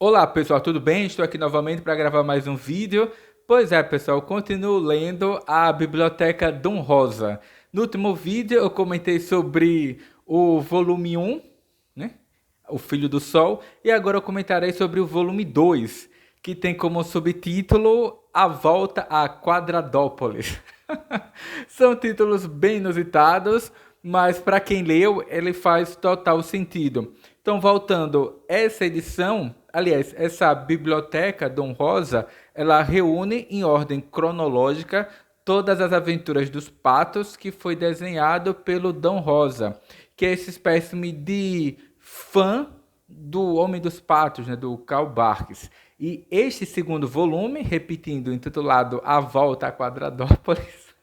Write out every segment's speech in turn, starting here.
Olá pessoal, tudo bem? Estou aqui novamente para gravar mais um vídeo. Pois é, pessoal, eu continuo lendo a Biblioteca Dom Rosa. No último vídeo eu comentei sobre o volume um, né? O Filho do Sol, e agora eu comentarei sobre o volume 2, que tem como subtítulo A Volta a Quadradópolis. São títulos bem inusitados, mas para quem leu, ele faz total sentido. Então, voltando, essa edição, aliás, essa biblioteca Dom Rosa, ela reúne em ordem cronológica todas as aventuras dos patos que foi desenhado pelo Dom Rosa, que é essa espécie de fã do Homem dos Patos, né, do Karl Barks. E este segundo volume, repetindo, intitulado A Volta a Quadradópolis,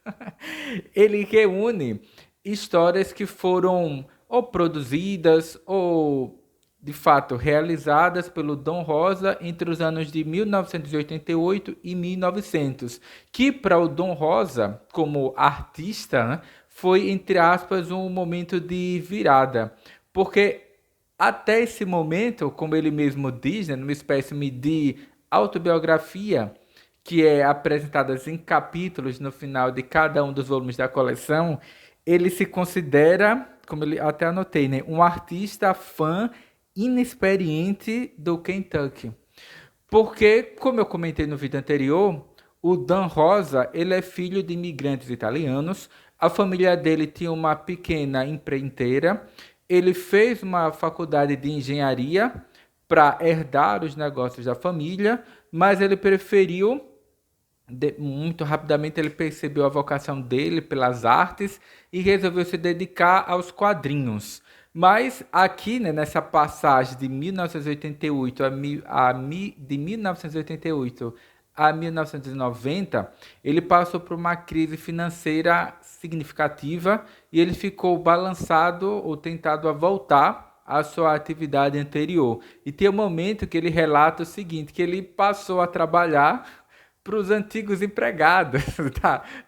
ele reúne histórias que foram ou produzidas ou de fato realizadas pelo Dom Rosa entre os anos de 1988 e 1900, que para o Dom Rosa, como artista, né, foi, entre aspas, um momento de virada, porque até esse momento, como ele mesmo diz, né, numa espécie de autobiografia, que é apresentada em capítulos no final de cada um dos volumes da coleção, ele se considera, como ele até anotei, né, um artista fã inexperiente do Kentucky. Porque, como eu comentei no vídeo anterior, o Dan Rosa, ele é filho de imigrantes italianos. A família dele tinha uma pequena empreiteira. Ele fez uma faculdade de engenharia para herdar os negócios da família, mas ele preferiu muito rapidamente ele percebeu a vocação dele pelas artes e resolveu se dedicar aos quadrinhos. Mas aqui, né, nessa passagem de 1988 de 1988 a 1990, ele passou por uma crise financeira significativa e ele ficou balançado ou tentado a voltar à sua atividade anterior. E tem um momento que ele relata o seguinte, que ele passou a trabalhar para os antigos empregados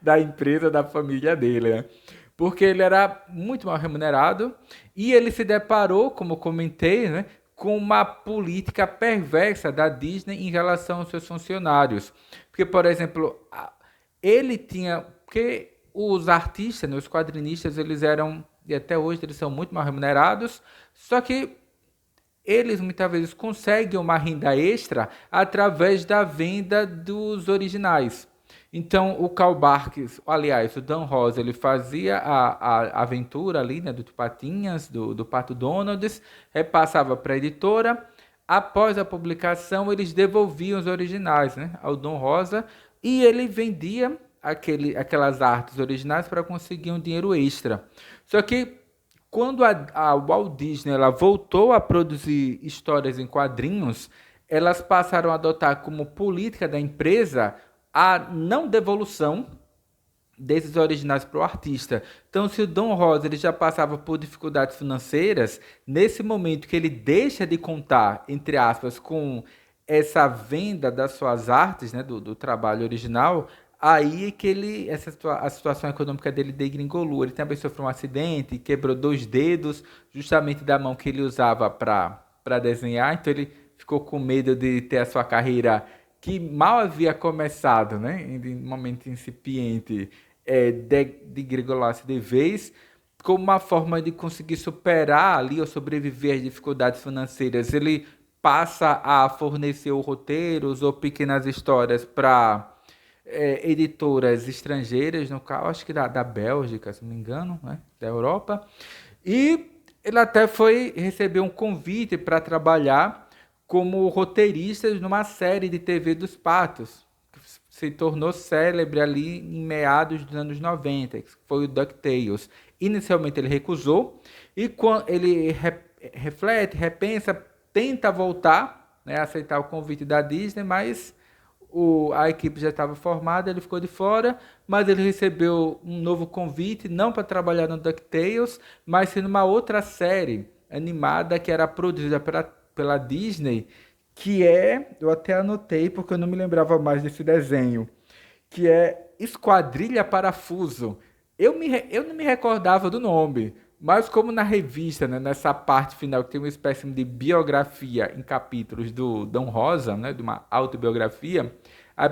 da empresa, da família dele, né? Porque ele era muito mal remunerado e ele se deparou, como comentei, né, com uma política perversa da Disney em relação aos seus funcionários. Porque, por exemplo, ele tinha... Porque os artistas, né, os quadrinistas, eles eram, e até hoje eles são muito mal remunerados, só que eles muitas vezes conseguem uma renda extra através da venda dos originais. Então, o Karl Barks, aliás, o Dan Rosa, ele fazia a aventura ali, né, do Patinhas, do Pato Donald, repassava para a editora. Após a publicação, eles devolviam os originais, né, ao Dom Rosa e ele vendia aquelas artes originais para conseguir um dinheiro extra. Só que quando a Walt Disney ela voltou a produzir histórias em quadrinhos, elas passaram a adotar como política da empresa a não devolução desses originais para o artista. Então, se o Don Rosa ele já passava por dificuldades financeiras, nesse momento que ele deixa de contar, entre aspas, com essa venda das suas artes, né, do trabalho original, aí é que a situação econômica dele degringolou. Ele também sofreu um acidente, quebrou 2 dedos, justamente da mão que ele usava para desenhar. Então ele ficou com medo de ter a sua carreira que mal havia começado, né, em um momento incipiente, degringolar-se de vez, como uma forma de conseguir superar ali ou sobreviver às dificuldades financeiras. Ele passa a fornecer roteiros ou pequenas histórias para editoras estrangeiras, no caso, acho que da Bélgica, se não me engano, né, da Europa. E ele até foi receber um convite para trabalhar como roteirista numa série de TV dos Patos, que se tornou célebre ali em meados dos anos 90, que foi o DuckTales. Inicialmente ele recusou e quando ele reflete, repensa, tenta voltar, né, aceitar o convite da Disney, mas a equipe já estava formada, ele ficou de fora, mas ele recebeu um novo convite, não para trabalhar no DuckTales, mas sim numa outra série animada que era produzida pela Disney, que eu até anotei porque eu não me lembrava mais desse desenho, que é Esquadrilha Parafuso. Eu não me recordava do nome, Mas como na revista, né, nessa parte final que tem uma espécie de biografia em capítulos do Dom Rosa, né, de uma autobiografia,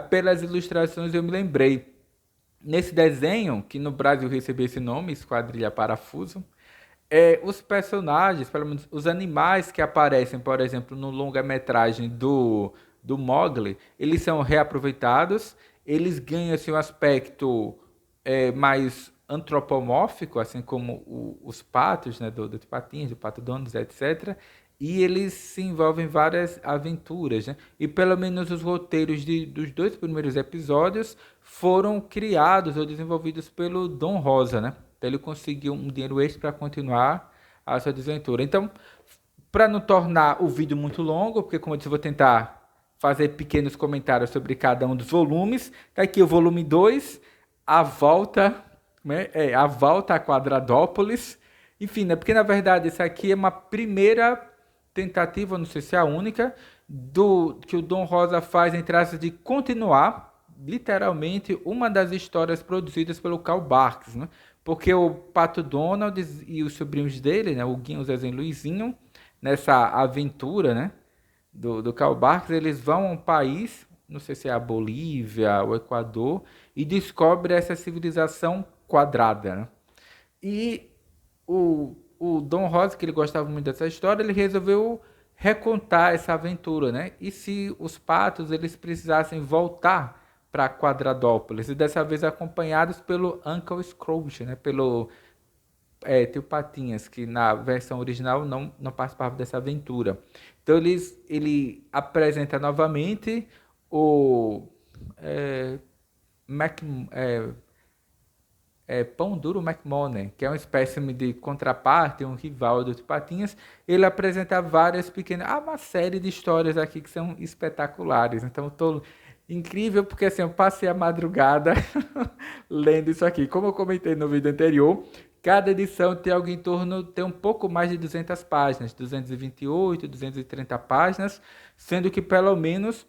pelas ilustrações eu me lembrei. Nesse desenho, que no Brasil recebeu esse nome, Esquadrilha Parafuso, os personagens, pelo menos os animais que aparecem, por exemplo, no longa-metragem do Mowgli, eles são reaproveitados, eles ganham assim, um aspecto mais antropomórfico, assim como os patos, né, do Patinhas, do Pato Donald, etc. E eles se envolvem em várias aventuras, né? E pelo menos os roteiros dos dois primeiros episódios foram criados ou desenvolvidos pelo Dom Rosa, né? Então ele conseguiu um dinheiro extra para continuar a sua desventura. Então, para não tornar o vídeo muito longo, porque como eu disse, eu vou tentar fazer pequenos comentários sobre cada um dos volumes. Tá aqui o volume 2, a volta, né? A volta a Quadradópolis. Enfim, né? Porque na verdade isso aqui é uma primeira tentativa, não sei se é a única, do que o Dom Rosa faz em traços de continuar literalmente uma das histórias produzidas pelo Karl Barks, né? Porque o Pato Donald e os sobrinhos dele, né, o Guinho, o Zezinho e o Luizinho, nessa aventura, né, do Karl Barks, eles vão a um país, não sei se é a Bolívia, o Equador, e descobre essa civilização quadrada, né? E o Dom Rosa, que ele gostava muito dessa história, ele resolveu recontar essa aventura, né? E se os patos eles precisassem voltar para Quadradópolis, e dessa vez acompanhados pelo Uncle Scrooge, né? Pelo Tio Patinhas, que na versão original não participava dessa aventura. Então ele apresenta novamente o é, Mac, é, Pão Duro McMoney, que é uma espécie de contraparte, um rival do Tio Patinhas. Ele apresenta várias pequenas, uma série de histórias aqui que são espetaculares. Então, eu tô incrível porque assim, eu passei a madrugada lendo isso aqui. Como eu comentei no vídeo anterior, cada edição tem algo em torno, tem um pouco mais de 200 páginas, 228, 230 páginas, sendo que pelo menos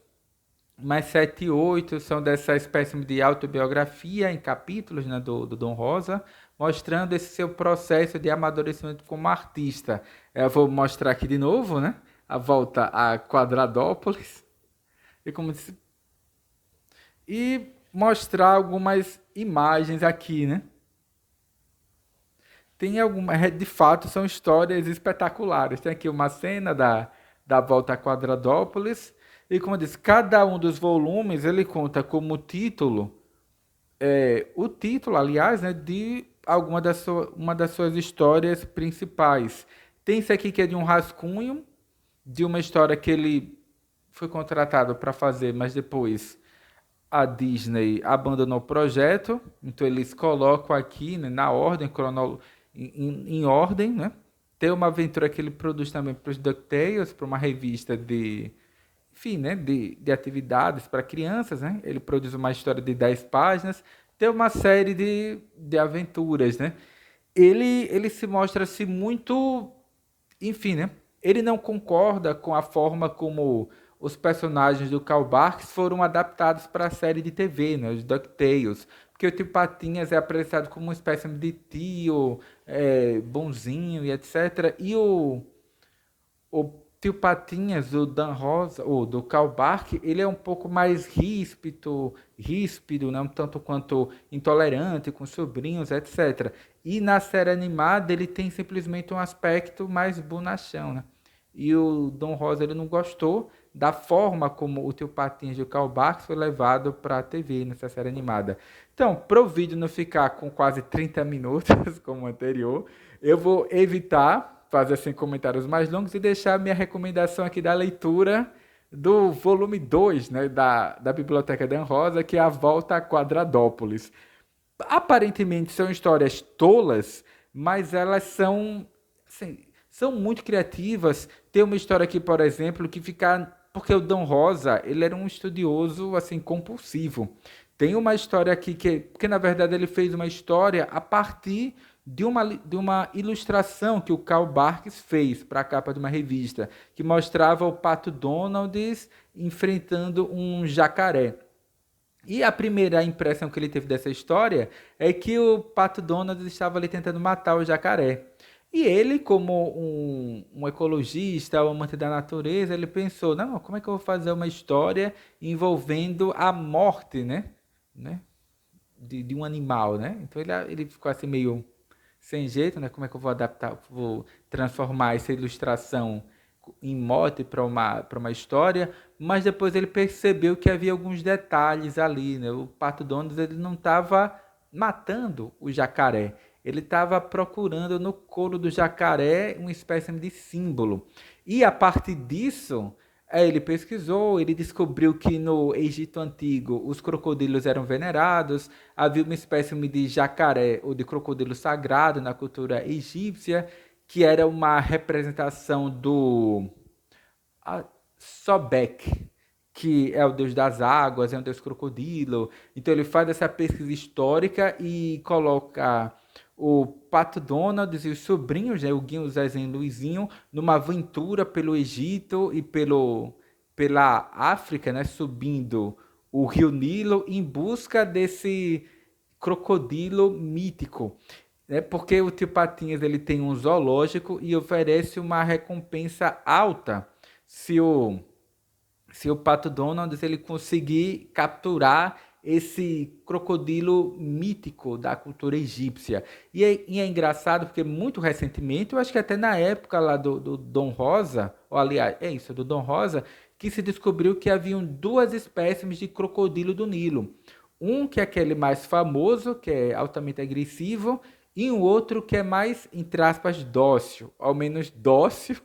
mais 7 e 8 são dessa espécie de autobiografia em capítulos, né, do Dom Rosa, mostrando esse seu processo de amadurecimento como artista. Eu vou mostrar aqui de novo, né? A volta a Quadradópolis. E como disse, e mostrar algumas imagens aqui, né? Tem algumas, de fato, são histórias espetaculares. Tem aqui uma cena da volta a Quadradópolis. E como eu disse, cada um dos volumes ele conta como título, o título, aliás, né, de uma das suas histórias principais. Tem esse aqui que é de um rascunho, de uma história que ele foi contratado para fazer, mas depois a Disney abandonou o projeto, então eles colocam aqui, né, na ordem, em ordem, né? Tem uma aventura que ele produz também para os DuckTales, para uma revista enfim, né, de atividades para crianças, né? Ele produz uma história de 10 páginas, tem uma série de aventuras, né? Ele se mostra-se muito, enfim, né? Ele não concorda com a forma como os personagens do Karl Barks foram adaptados para a série de TV, né, os DuckTales. Porque o tio Patinhas é apresentado como uma espécie de tio bonzinho e etc. E o tio Patinhas, o Dan Rosa, ou do Karl Barks, ele é um pouco mais ríspido, né? Um tanto quanto intolerante com sobrinhos, etc. E na série animada ele tem simplesmente um aspecto mais bonachão, né? E o Dom Rosa ele não gostou da forma como o tio Patinhas e o Karl Barks foi levado para a TV nessa série animada. Então, para o vídeo não ficar com quase 30 minutos como o anterior, eu vou evitar fazer assim comentários mais longos e deixar minha recomendação aqui da leitura do volume 2, né, da Biblioteca Dan Rosa, que é A Volta a Quadradópolis. Aparentemente são histórias tolas, mas elas são, assim, são muito criativas. Tem uma história aqui, por exemplo, que fica... Porque o Dan Rosa, ele era um estudioso, assim, compulsivo. Tem uma história aqui que na verdade, ele fez uma história a partir de uma ilustração que o Karl Barks fez para a capa de uma revista, que mostrava o Pato Donald enfrentando um jacaré. E a primeira impressão que ele teve dessa história é que o Pato Donald estava ali tentando matar o jacaré. E ele, como um ecologista, um amante da natureza, ele pensou, não, como é que eu vou fazer uma história envolvendo a morte, né? De um animal, né? Então ele ficou assim meio sem jeito, né? Como é que eu vou adaptar, vou transformar essa ilustração em mote para uma história, mas depois ele percebeu que havia alguns detalhes ali, né? O Pato Donald ele não estava matando o jacaré, ele estava procurando no couro do jacaré uma espécie de símbolo. E a partir disso, ele pesquisou, ele descobriu que no Egito Antigo os crocodilos eram venerados, havia uma espécie de jacaré ou de crocodilo sagrado na cultura egípcia, que era uma representação do Sobek, que é o deus das águas, é um deus crocodilo. Então ele faz essa pesquisa histórica e coloca o Pato Donald e os sobrinhos, né, o Guinho, o Zezinho e o Luizinho, numa aventura pelo Egito e pela África, né, subindo o rio Nilo em busca desse crocodilo mítico, né? Porque o tio Patinhas ele tem um zoológico e oferece uma recompensa alta se o Pato Donald ele conseguir capturar esse crocodilo mítico da cultura egípcia. E é engraçado porque muito recentemente, eu acho que até na época lá do Dom Rosa, ou aliás, é isso, do Dom Rosa, que se descobriu que haviam duas espécies de crocodilo do Nilo. Um que é aquele mais famoso, que é altamente agressivo, e um outro que é mais, entre aspas, dócil, ao menos dócil,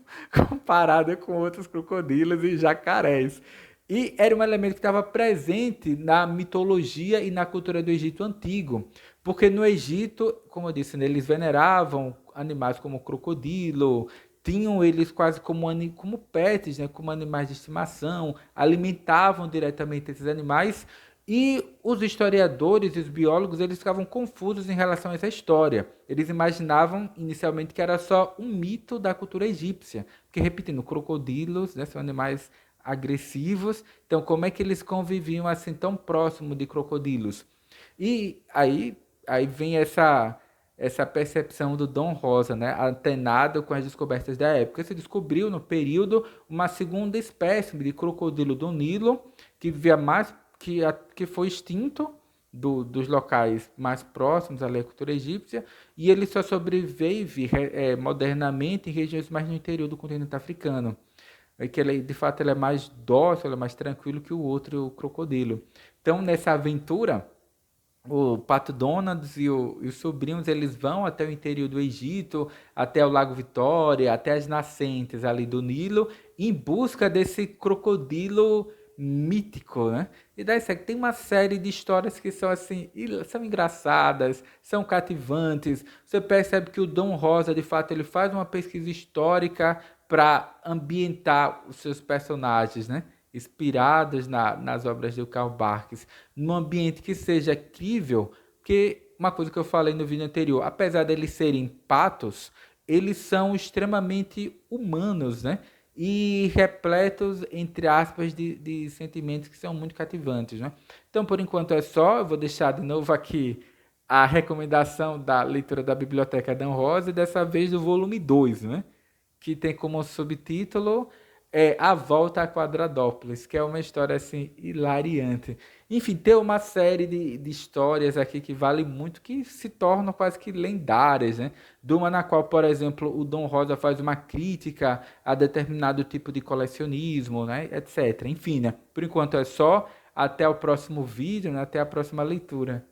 comparado com outros crocodilos e jacarés. E era um elemento que estava presente na mitologia e na cultura do Egito Antigo, porque no Egito, como eu disse, né, eles veneravam animais como o crocodilo, tinham eles quase como pets, né, como animais de estimação, alimentavam diretamente esses animais, e os historiadores e os biólogos eles ficavam confusos em relação a essa história. Eles imaginavam inicialmente que era só um mito da cultura egípcia, porque repetindo, crocodilos, né, são animais agressivos. Então, como é que eles conviviam assim tão próximo de crocodilos? E aí vem essa percepção do Dom Rosa, né, antenado com as descobertas da época. Se descobriu no período uma segunda espécie de crocodilo do Nilo que vivia mais que foi extinto dos locais mais próximos à cultura egípcia, e ele só sobrevive modernamente em regiões mais no interior do continente africano. É que ele, de fato, ele é mais dócil, ele é mais tranquilo que o outro, o crocodilo. Então, nessa aventura, o Pato Donald e os sobrinhos eles vão até o interior do Egito, até o Lago Vitória, até as nascentes ali do Nilo, em busca desse crocodilo mítico, né? E daí tem uma série de histórias que são assim, são engraçadas, são cativantes. Você percebe que o Dom Rosa, de fato, ele faz uma pesquisa histórica para ambientar os seus personagens, né? Inspirados nas obras do Karl Barks, num ambiente que seja crível, porque uma coisa que eu falei no vídeo anterior, apesar deles serem patos, eles são extremamente humanos, né? E repletos, entre aspas, de sentimentos que são muito cativantes, né? Então, por enquanto é só, eu vou deixar de novo aqui a recomendação da leitura da Biblioteca Dan Rosa, e dessa vez do volume 2, né? Que tem como subtítulo A Volta a Quadradópolis, que é uma história assim hilariante. Enfim, tem uma série de histórias aqui que vale muito, que se tornam quase que lendárias, né? De uma na qual, por exemplo, o Dom Rosa faz uma crítica a determinado tipo de colecionismo, né? Etc. Enfim, né? Por enquanto é só. Até o próximo vídeo, né? Até a próxima leitura.